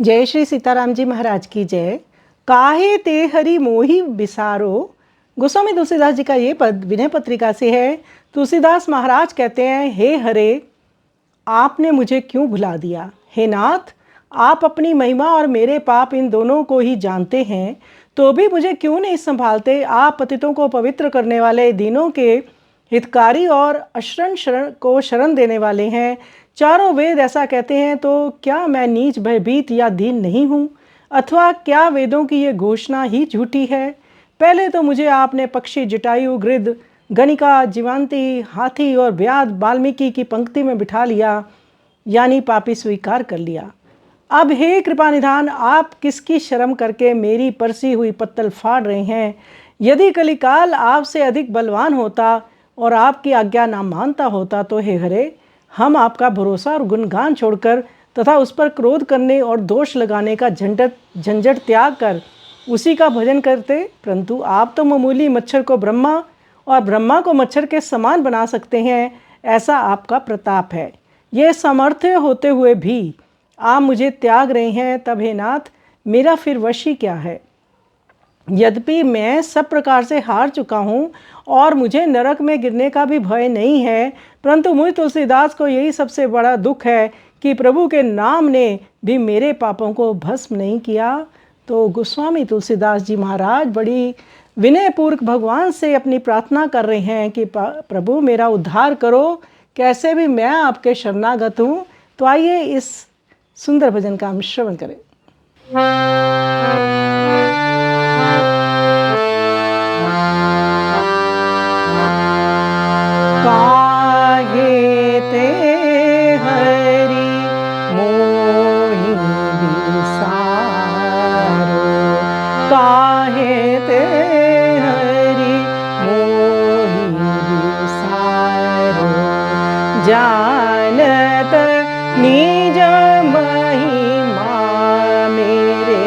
जय श्री सीताराम जी महाराज की जय। काहे ते हरि मोहि बिसारो। गोस्वामी तुलसीदास जी का ये पद विनय पत्रिका से है। तुलसीदास महाराज कहते हैं, हे हरे, आपने मुझे क्यों भुला दिया। हे नाथ, आप अपनी महिमा और मेरे पाप इन दोनों को ही जानते हैं, तो भी मुझे क्यों नहीं संभालते। आप पतितों को पवित्र करने वाले, दीनों के हितकारी और अशरण शरण को शरण देने वाले हैं। चारों वेद ऐसा कहते हैं, तो क्या मैं नीच, भयभीत या दीन नहीं हूँ? अथवा क्या वेदों की ये घोषणा ही झूठी है? पहले तो मुझे आपने पक्षी, जटायु, गृध, गणिका, जीवांती, हाथी और व्याध वाल्मीकि की पंक्ति में बिठा लिया, यानी पापी स्वीकार कर लिया। अब हे कृपा निधान, आप किसकी शर्म करके मेरी परसी हुई पत्तल फाड़ रहे हैं? यदि कलिकाल आपसे अधिक बलवान होता और आपकी आज्ञा ना मानता होता, तो हे हरे, हम आपका भरोसा और गुणगान छोड़कर तथा उस पर क्रोध करने और दोष लगाने का झंझट त्याग कर उसी का भजन करते। परंतु आप तो मामूली मच्छर को ब्रह्मा और ब्रह्मा को मच्छर के समान बना सकते हैं, ऐसा आपका प्रताप है। ये सामर्थ्य होते हुए भी आप मुझे त्याग रहे हैं, तब हे नाथ, मेरा फिर वश ही क्या है? यद्यपि मैं सब प्रकार से हार चुका हूँ और मुझे नरक में गिरने का भी भय नहीं है, परंतु मुझ तुलसीदास को यही सबसे बड़ा दुख है कि प्रभु के नाम ने भी मेरे पापों को भस्म नहीं किया। तो गोस्वामी तुलसीदास जी महाराज बड़ी विनयपूर्वक भगवान से अपनी प्रार्थना कर रहे हैं कि प्रभु मेरा उद्धार करो, कैसे भी मैं आपके शरणागत हूँ। तो आइए इस सुंदर भजन का हम श्रवण करें। काहे ते हरि मोहि बिसारो, काहे ते हरि मोहि बिसारो। जानत निज महिमा मेरे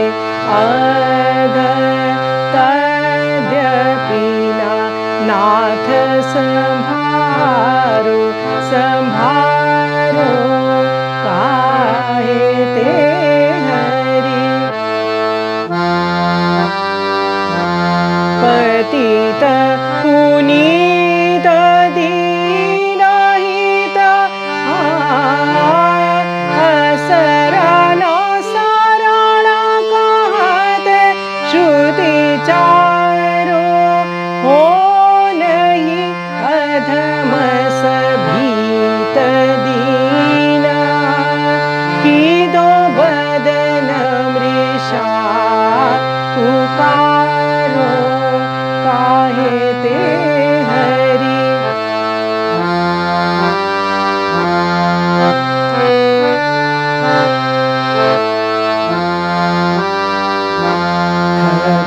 अधर, तद्यपि नाथ संभारो, संभारो। काहे ते हरि पतित पुनीत दीनहित, शरण शरण कहत श्रुति चारो। हो नहीं अधम सभीत दीना, की दो बदन मृषा पुकारो। काहे ते हरि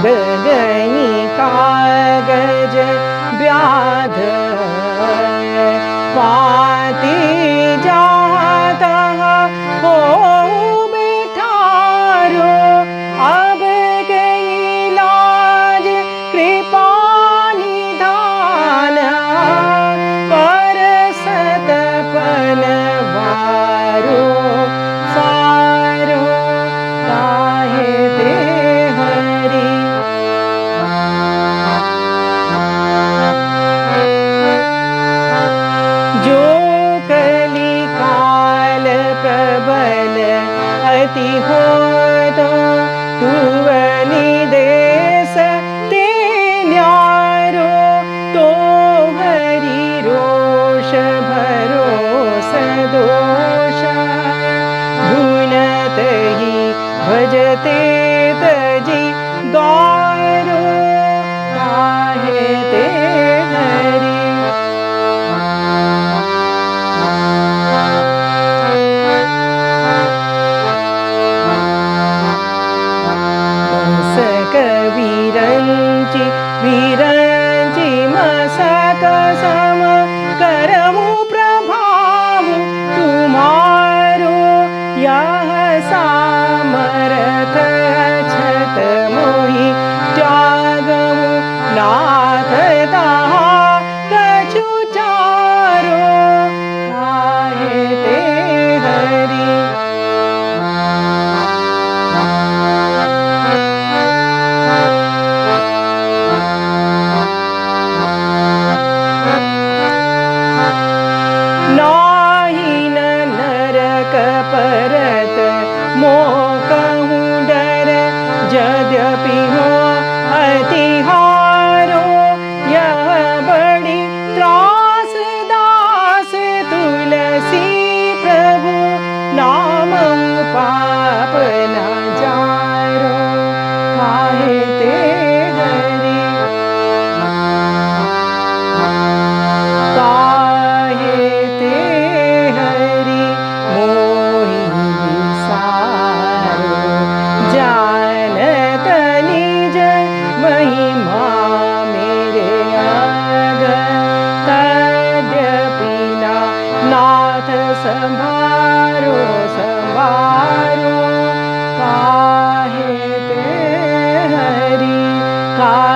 गगनी कागज व्याध, पाती जात हो बिठारो। अब कहीं लाज कृपा निधान, पर सतपन वारो सारो। काहे ते हरि जो कलिकाल प्रबल अति हो, तो तुवनि देश ते न्यारो। तो हरि रोष भरोस दोष, गुणत ही भजते तजी द्वारो। काहे ते हरि विरंची विरंची मसक सम, करमु प्रभाव तुम्हारो। यह सामर्थ छत मोहि त्यागमु, नाथ तहा कछु चारो। काहे ते हरि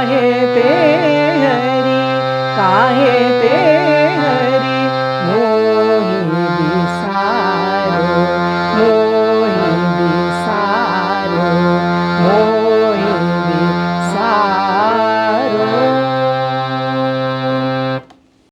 काहे ते हरि काहे